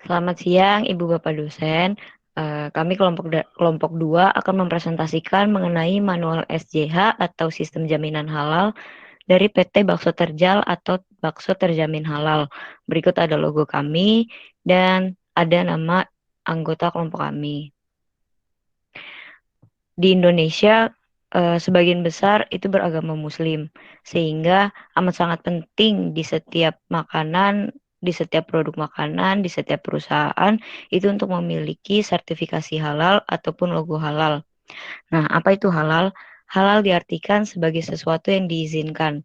Selamat siang, Ibu Bapak dosen. Kami kelompok 2 akan mempresentasikan mengenai manual SJH atau Sistem Jaminan Halal dari PT Bakso Terjal atau Bakso Terjamin Halal. Berikut ada logo kami dan ada nama anggota kelompok kami. Di Indonesia, sebagian besar itu beragama Muslim, sehingga amat sangat penting di setiap makanan, di setiap produk makanan, di setiap perusahaan itu untuk memiliki sertifikasi halal ataupun logo halal. Nah, apa itu halal? Halal diartikan sebagai sesuatu yang diizinkan.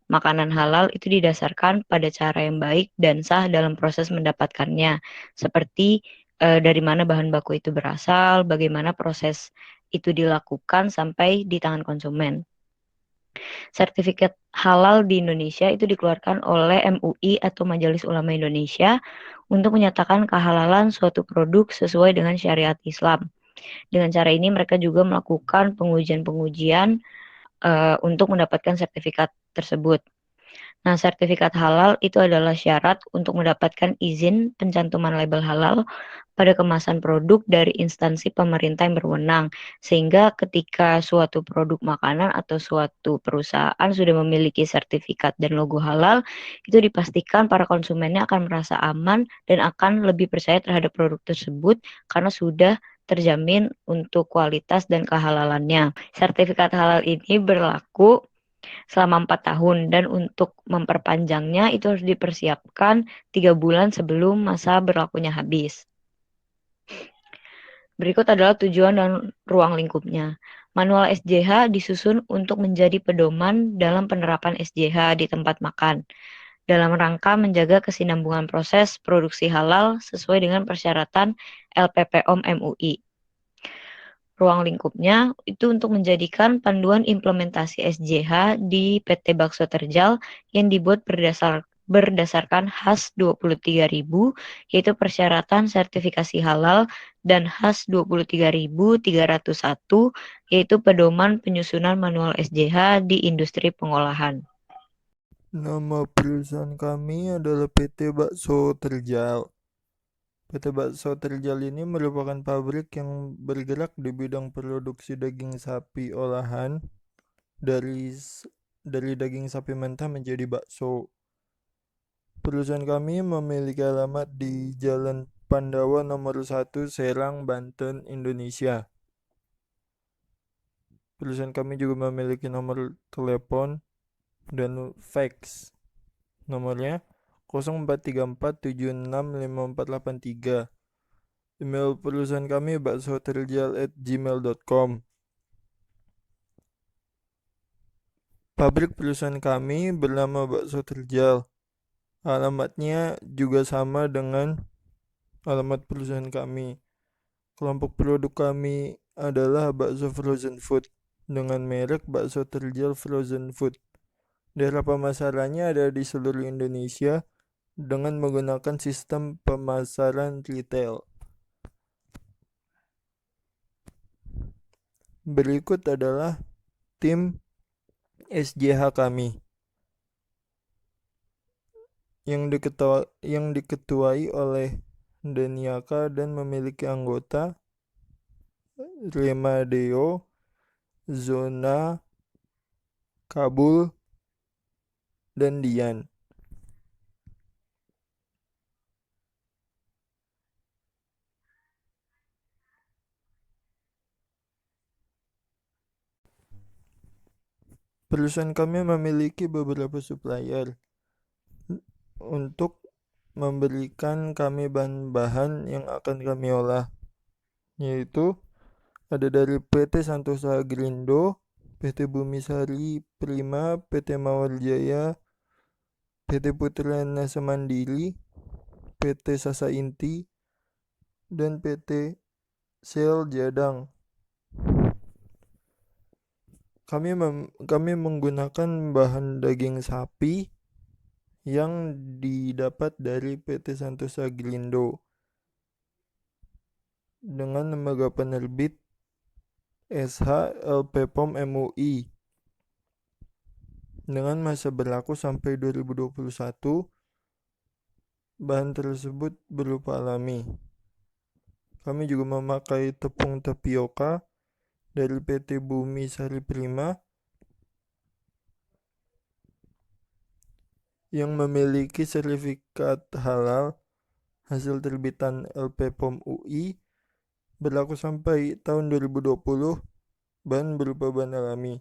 Makanan halal itu didasarkan pada cara yang baik dan sah dalam proses mendapatkannya, seperti dari mana bahan baku itu berasal, bagaimana proses itu dilakukan sampai di tangan konsumen. Sertifikat halal di Indonesia itu dikeluarkan oleh MUI atau Majelis Ulama Indonesia untuk menyatakan kehalalan suatu produk sesuai dengan syariat Islam. Dengan cara ini mereka juga melakukan pengujian-pengujian untuk mendapatkan sertifikat tersebut. Nah, sertifikat halal itu adalah syarat untuk mendapatkan izin pencantuman label halal pada kemasan produk dari instansi pemerintah yang berwenang. Sehingga ketika suatu produk makanan atau suatu perusahaan sudah memiliki sertifikat dan logo halal, itu dipastikan para konsumennya akan merasa aman dan akan lebih percaya terhadap produk tersebut karena sudah terjamin untuk kualitas dan kehalalannya. Sertifikat halal ini berlaku selama 4 tahun dan untuk memperpanjangnya itu harus dipersiapkan 3 bulan sebelum masa berlakunya habis. Berikut adalah tujuan dan ruang lingkupnya. Manual SJH disusun untuk menjadi pedoman dalam penerapan SJH di tempat makan, dalam rangka menjaga kesinambungan proses produksi halal sesuai dengan persyaratan LPPOM MUI. Ruang lingkupnya itu untuk menjadikan panduan implementasi SJH di PT Bakso Terjal yang dibuat berdasarkan HAS 23.000, yaitu persyaratan sertifikasi halal, dan HAS 23.301, yaitu pedoman penyusunan manual SJH di industri pengolahan. Nama perusahaan kami adalah PT Bakso Terjal. PT Bakso Terjal ini merupakan pabrik yang bergerak di bidang produksi daging sapi olahan dari dari daging sapi mentah menjadi bakso. Perusahaan kami memiliki alamat di Jalan Pandawa nomor 1 Serang, Banten, Indonesia. Perusahaan kami juga memiliki nomor telepon dan fax. Nomornya 0434765483. Email perusahaan kami baksoterjal@gmail.com. Pabrik perusahaan kami bernama Bakso Terjal. Alamatnya juga sama dengan alamat perusahaan kami. Kelompok produk kami adalah bakso frozen food dengan merek Bakso Terjal Frozen Food. Daerah pemasarannya ada di seluruh Indonesia dengan menggunakan sistem pemasaran retail. Berikut adalah tim SJH kami yang diketuai oleh Daniaka dan memiliki anggota Remadeo, Zona, Kabul, dan Dian. Perusahaan kami memiliki beberapa supplier untuk memberikan kami bahan-bahan yang akan kami olah, yaitu ada dari PT Santosa Agrindo, PT Bumisari Prima, PT Mawar Jaya, PT Putrana Semandiri, PT Sasa Inti, dan PT Sel Jadang. Kami menggunakan bahan daging sapi yang didapat dari PT Santosa Agrindo dengan lembaga penerbit SH LPPOM MUI dengan masa berlaku sampai 2021 Bahan tersebut berupa alami. Kami juga memakai tepung tapioka dari PT Bumi Sari Prima yang memiliki sertifikat halal hasil terbitan LP POM UI berlaku sampai tahun 2020. Bahan berupa bahan alami.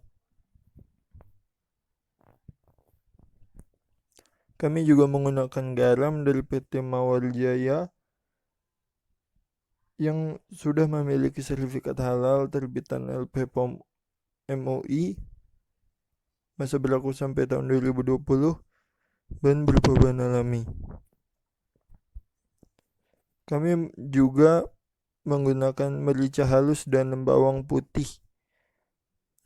Kami juga menggunakan garam dari PT Mawar Jaya yang sudah memiliki sertifikat halal terbitan LP POM MUI masa berlaku sampai tahun 2020. Bahan berupa bahan alami. Kami juga menggunakan merica halus dan bawang putih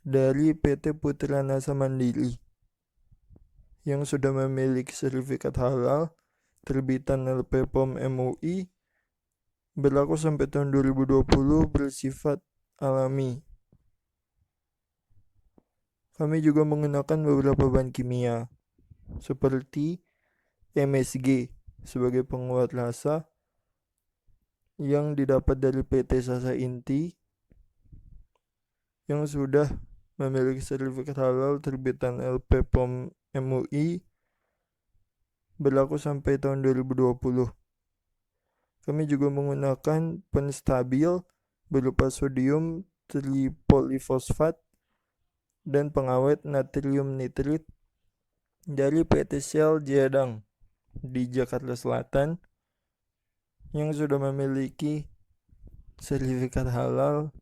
dari PT Putra Nasa Mandiri yang sudah memiliki sertifikat halal terbitan LP POM MUI berlaku sampai tahun 2020 bersifat alami. Kami juga menggunakan beberapa bahan kimia seperti MSG sebagai penguat rasa yang didapat dari PT Sasa Inti yang sudah memiliki sertifikat halal terbitan LP POM MUI berlaku sampai tahun 2020. Kami juga menggunakan penstabil berupa sodium tripolifosfat dan pengawet natrium nitrit dari PT Shell Jedang di Jakarta Selatan yang sudah memiliki sertifikat halal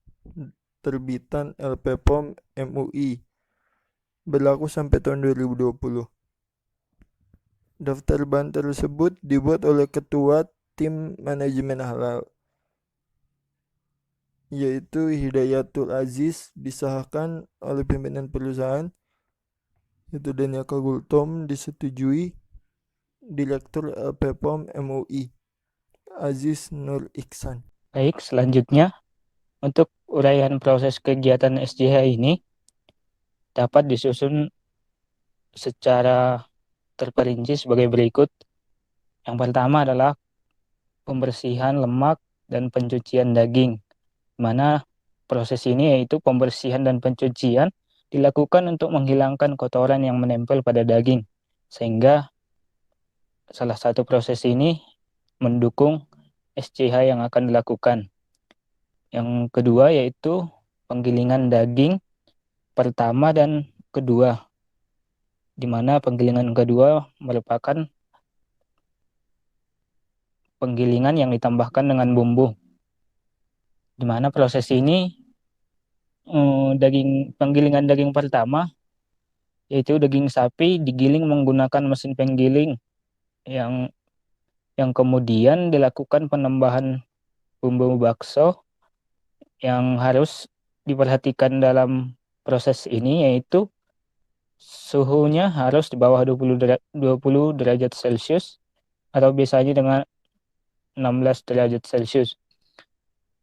terbitan LP POM MUI berlaku sampai tahun 2020. Daftar bahan tersebut dibuat oleh Ketua Tim Manajemen Halal, yaitu Hidayatul Aziz, disahkan oleh pimpinan perusahaan, yaitu Daniaka Gultom, disetujui Direktur LP POM MUI, Aziz Nur Iksan. Baik, selanjutnya untuk uraian proses kegiatan SJH ini dapat disusun secara terperinci sebagai berikut. Yang pertama adalah pembersihan lemak dan pencucian daging, mana proses ini yaitu pembersihan dan pencucian dilakukan untuk menghilangkan kotoran yang menempel pada daging, sehingga salah satu proses ini mendukung SCH yang akan dilakukan. Yang kedua yaitu penggilingan daging pertama dan kedua, di mana penggilingan kedua merupakan penggilingan yang ditambahkan dengan bumbu, di mana proses ini penggilingan daging pertama yaitu daging sapi digiling menggunakan mesin penggiling yang kemudian dilakukan penambahan bumbu bakso. Yang harus diperhatikan dalam proses ini yaitu suhunya harus di bawah 20 derajat Celcius atau biasanya dengan 16 derajat Celcius.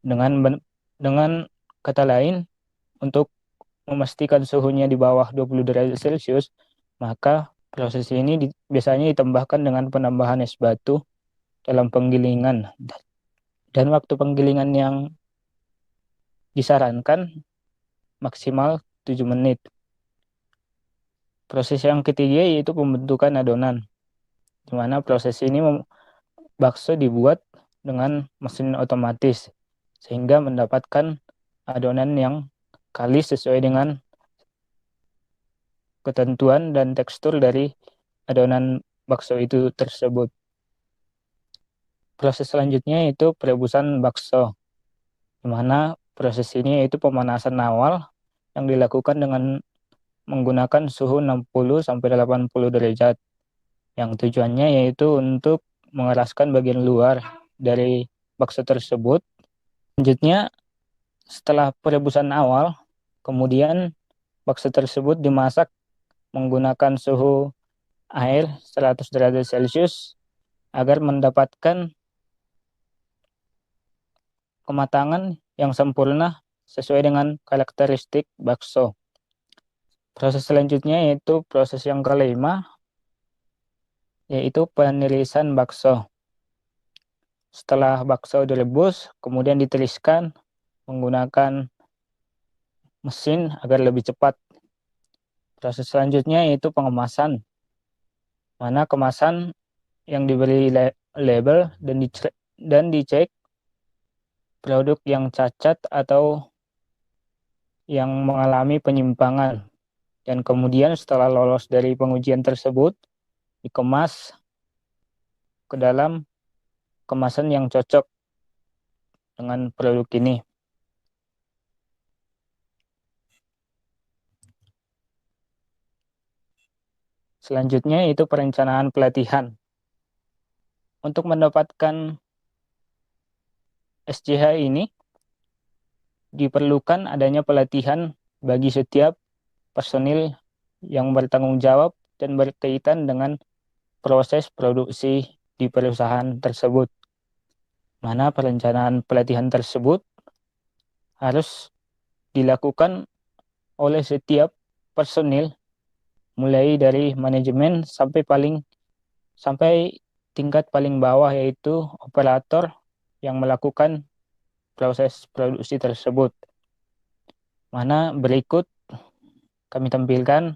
Dengan kata lain, untuk memastikan suhunya di bawah 20 derajat Celcius, maka proses ini biasanya ditambahkan dengan penambahan es batu dalam penggilingan. Dan waktu penggilingan yang disarankan maksimal 7 menit. Proses yang ketiga yaitu pembentukan adonan, di mana proses ini bakso dibuat dengan mesin otomatis sehingga mendapatkan adonan yang kalis sesuai dengan ketentuan dan tekstur dari adonan bakso itu tersebut. Proses selanjutnya yaitu perebusan bakso, di mana proses ini yaitu pemanasan awal yang dilakukan dengan menggunakan suhu 60-80 derajat, yang tujuannya yaitu untuk mengeraskan bagian luar dari bakso tersebut. Selanjutnya, setelah perebusan awal, kemudian bakso tersebut dimasak menggunakan suhu air 100 derajat Celcius agar mendapatkan kematangan yang sempurna sesuai dengan karakteristik bakso. Proses selanjutnya yaitu proses yang kelima, yaitu penirisan bakso, Setelah bakso direbus, kemudian ditiriskan menggunakan mesin agar lebih cepat. Proses selanjutnya yaitu pengemasan, mana kemasan yang diberi label dan dicek produk yang cacat atau yang mengalami penyimpangan. Dan kemudian setelah lolos dari pengujian tersebut, dikemas ke dalam kemasan yang cocok dengan produk ini. Selanjutnya itu perencanaan pelatihan. Untuk mendapatkan SCH ini, diperlukan adanya pelatihan bagi setiap personil yang bertanggung jawab dan berkaitan dengan proses produksi di perusahaan tersebut. Mana perencanaan pelatihan tersebut harus dilakukan oleh setiap personil, mulai dari manajemen sampai tingkat paling bawah, yaitu operator yang melakukan proses produksi tersebut. Mana berikut kami tampilkan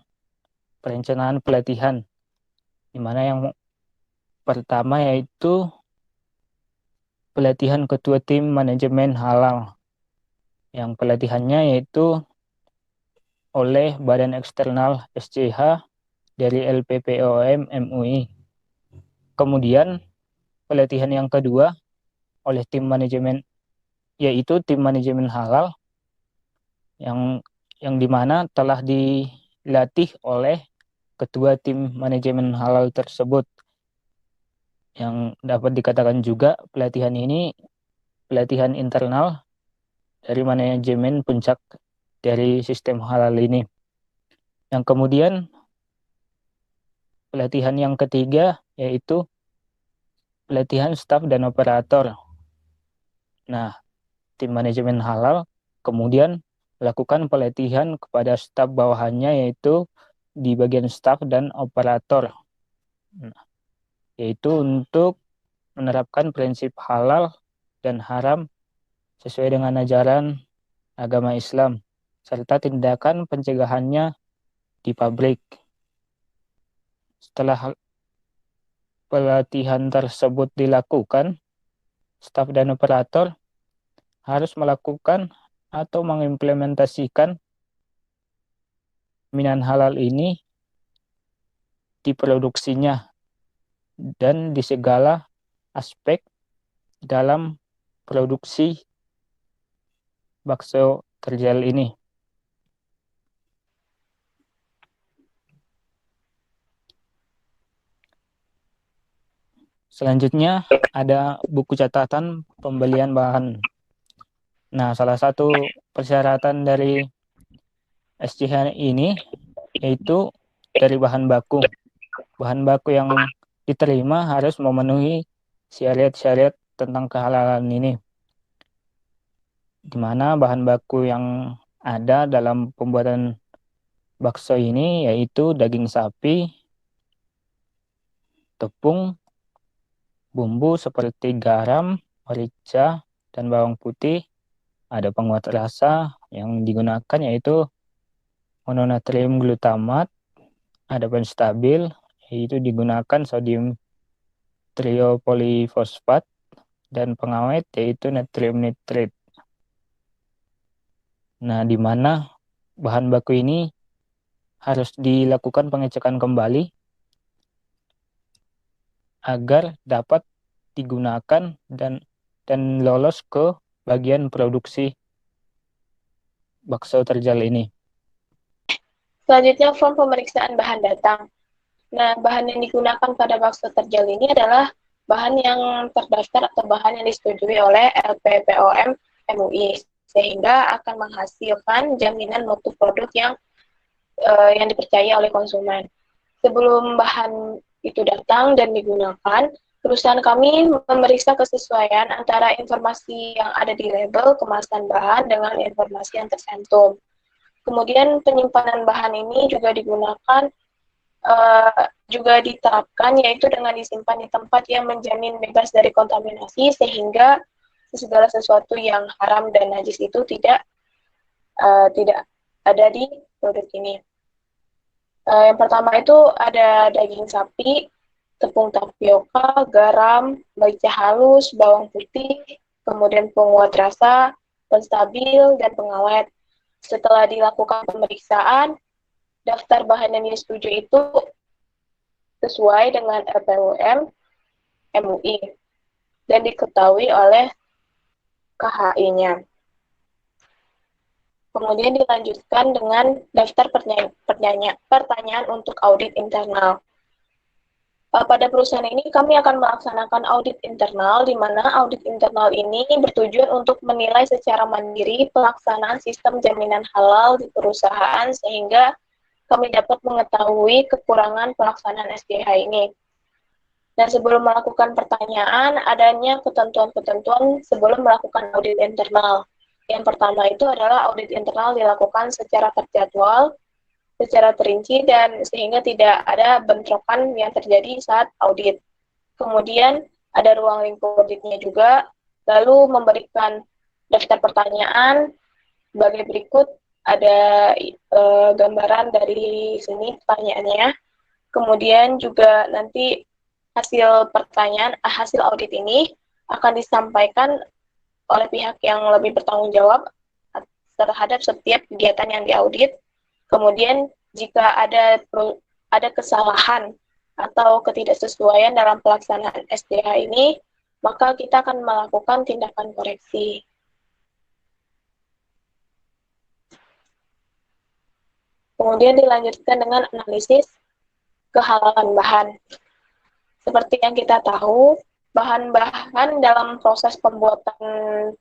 perencanaan pelatihan, di mana yang pertama yaitu pelatihan ketua tim manajemen halal. Yang pelatihannya yaitu oleh Badan Eksternal SCH dari LPPOM MUI. Kemudian pelatihan yang kedua oleh tim manajemen, yaitu tim manajemen halal yang dimana telah dilatih oleh ketua tim manajemen halal tersebut. Yang dapat dikatakan juga pelatihan ini pelatihan internal dari manajemen puncak dari sistem halal ini. Yang kemudian pelatihan yang ketiga yaitu pelatihan staf dan operator. Nah, tim manajemen halal kemudian melakukan pelatihan kepada staf bawahannya, yaitu di bagian staf dan operator. Nah, yaitu untuk menerapkan prinsip halal dan haram sesuai dengan ajaran agama Islam, serta tindakan pencegahannya di pabrik. Setelah pelatihan tersebut dilakukan, staf dan operator harus melakukan atau mengimplementasikan jaminan halal ini di produksinya dan di segala aspek dalam produksi bakso terjal ini. Selanjutnya ada buku catatan pembelian bahan. Nah, salah satu persyaratan dari SCH ini yaitu dari bahan baku. Bahan baku yang diterima harus memenuhi syariat-syariat tentang kehalalan ini, di mana bahan baku yang ada dalam pembuatan bakso ini yaitu daging sapi, tepung, bumbu seperti garam, merica, dan bawang putih. Ada penguat rasa yang digunakan yaitu mononatrium glutamat, ada penstabil yaitu digunakan sodium triopolifosfat, dan pengawet yaitu natrium nitrit. Nah, di mana bahan baku ini harus dilakukan pengecekan kembali agar dapat digunakan dan lolos ke bagian produksi bakso terjal ini. Selanjutnya, form pemeriksaan bahan datang. Nah, bahan yang digunakan pada bakso terjal ini adalah bahan yang terdaftar atau bahan yang disetujui oleh LPPOM MUI, sehingga akan menghasilkan jaminan mutu produk yang dipercaya oleh konsumen. Sebelum bahan itu datang dan digunakan, perusahaan kami memeriksa kesesuaian antara informasi yang ada di label kemasan bahan dengan informasi yang tercantum. Kemudian penyimpanan bahan ini juga digunakan juga diterapkan, yaitu dengan disimpan di tempat yang menjamin bebas dari kontaminasi, sehingga segala sesuatu yang haram dan najis itu tidak ada di produk ini. Yang pertama itu ada daging sapi, tepung tapioka, garam, merica halus, bawang putih, kemudian penguat rasa, penstabil, dan pengawet. Setelah dilakukan pemeriksaan, daftar bahan yang disetujui itu sesuai dengan LPUM MUI dan diketahui oleh KHI-nya. Kemudian dilanjutkan dengan daftar pertanyaan untuk audit internal. Pada perusahaan ini kami akan melaksanakan audit internal, di mana audit internal ini bertujuan untuk menilai secara mandiri pelaksanaan sistem jaminan halal di perusahaan, sehingga kami dapat mengetahui kekurangan pelaksanaan SDH ini. Dan sebelum melakukan pertanyaan, adanya ketentuan-ketentuan sebelum melakukan audit internal. Yang pertama itu adalah audit internal dilakukan secara terjadwal, secara terinci, dan sehingga tidak ada bentrokan yang terjadi saat audit. Kemudian ada ruang lingkup auditnya juga, lalu memberikan daftar pertanyaan sebagai berikut. Ada gambaran dari sini pertanyaannya. Kemudian juga nanti hasil audit ini akan disampaikan oleh pihak yang lebih bertanggung jawab terhadap setiap kegiatan yang diaudit. Kemudian jika ada kesalahan atau ketidaksesuaian dalam pelaksanaan SDH ini, maka kita akan melakukan tindakan koreksi. Kemudian dilanjutkan dengan analisis kehalalan bahan. Seperti yang kita tahu, bahan-bahan dalam proses pembuatan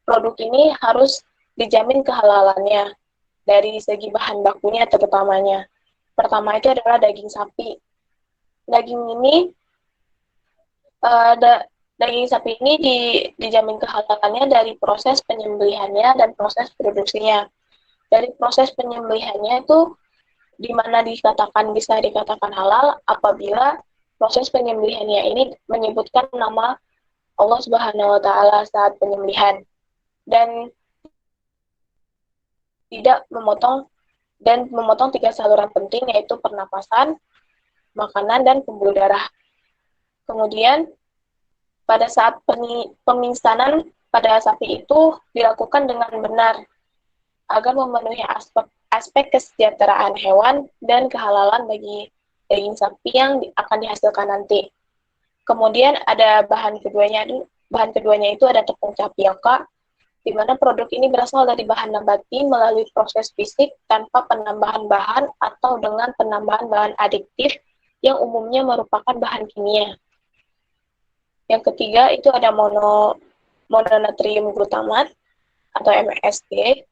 produk ini harus dijamin kehalalannya dari segi bahan bakunya terutamanya. Pertama itu adalah daging sapi. Daging sapi ini dijamin kehalalannya dari proses penyembelihannya dan proses produksinya. Dari proses penyembelihannya itu di mana bisa dikatakan halal apabila proses penyembelihannya ini menyebutkan nama Allah Subhanahu wa Ta'ala saat penyembelihan dan tidak memotong 3 saluran penting, yaitu pernapasan, makanan, dan pembuluh darah. Kemudian pada saat pemingsanan pada sapi itu dilakukan dengan benar agar memenuhi aspek kesejahteraan hewan dan kehalalan bagi daging sapi yang akan dihasilkan nanti. Kemudian ada bahan keduanya itu ada tepung tapioka, di mana produk ini berasal dari bahan nabati melalui proses fisik tanpa penambahan bahan atau dengan penambahan bahan adiktif yang umumnya merupakan bahan kimia. Yang ketiga itu ada mononatrium glutamat atau MSG,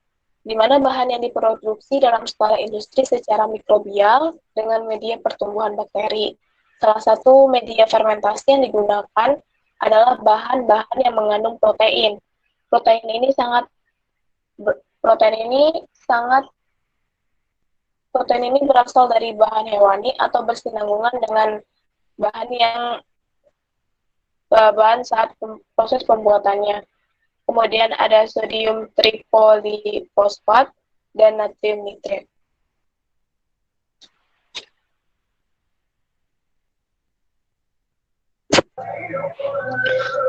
di mana bahan yang diproduksi dalam skala industri secara mikrobial dengan media pertumbuhan bakteri. Salah satu media fermentasi yang digunakan adalah bahan-bahan yang mengandung protein. Protein ini berasal dari bahan hewani atau bersinambungan dengan bahan saat proses pembuatannya. Kemudian ada sodium tripolifosfat dan natrium nitrat.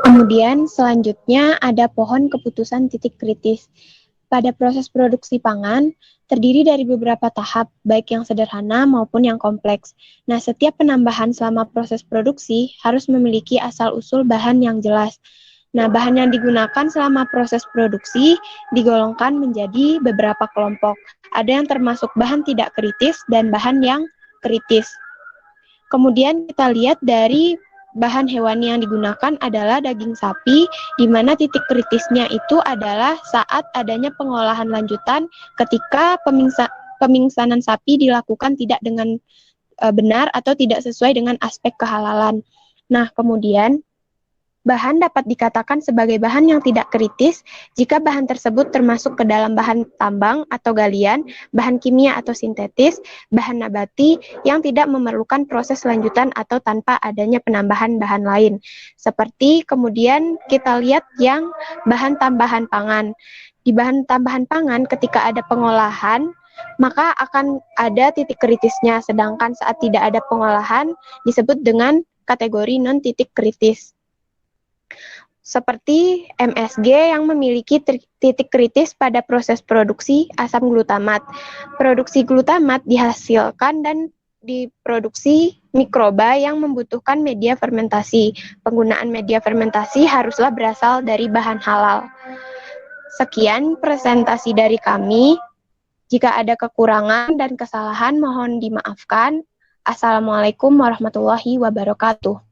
Kemudian selanjutnya ada pohon keputusan titik kritis. Pada proses produksi pangan, terdiri dari beberapa tahap, baik yang sederhana maupun yang kompleks. Nah, setiap penambahan selama proses produksi harus memiliki asal-usul bahan yang jelas. Nah, bahan yang digunakan selama proses produksi digolongkan menjadi beberapa kelompok. Ada yang termasuk bahan tidak kritis dan bahan yang kritis. Kemudian kita lihat dari bahan hewani yang digunakan adalah daging sapi, di mana titik kritisnya itu adalah saat adanya pengolahan lanjutan ketika pemingsanan sapi dilakukan tidak dengan benar atau tidak sesuai dengan aspek kehalalan. Nah, kemudian bahan dapat dikatakan sebagai bahan yang tidak kritis jika bahan tersebut termasuk ke dalam bahan tambang atau galian, bahan kimia atau sintetis, bahan nabati yang tidak memerlukan proses lanjutan atau tanpa adanya penambahan bahan lain. Seperti kemudian kita lihat yang bahan tambahan pangan. Di bahan tambahan pangan ketika ada pengolahan, maka akan ada titik kritisnya, sedangkan saat tidak ada pengolahan disebut dengan kategori non titik kritis. Seperti MSG yang memiliki titik kritis pada proses produksi asam glutamat. Produksi glutamat dihasilkan dan diproduksi mikroba yang membutuhkan media fermentasi. Penggunaan media fermentasi haruslah berasal dari bahan halal. Sekian presentasi dari kami. Jika ada kekurangan dan kesalahan mohon dimaafkan. Assalamualaikum warahmatullahi wabarakatuh.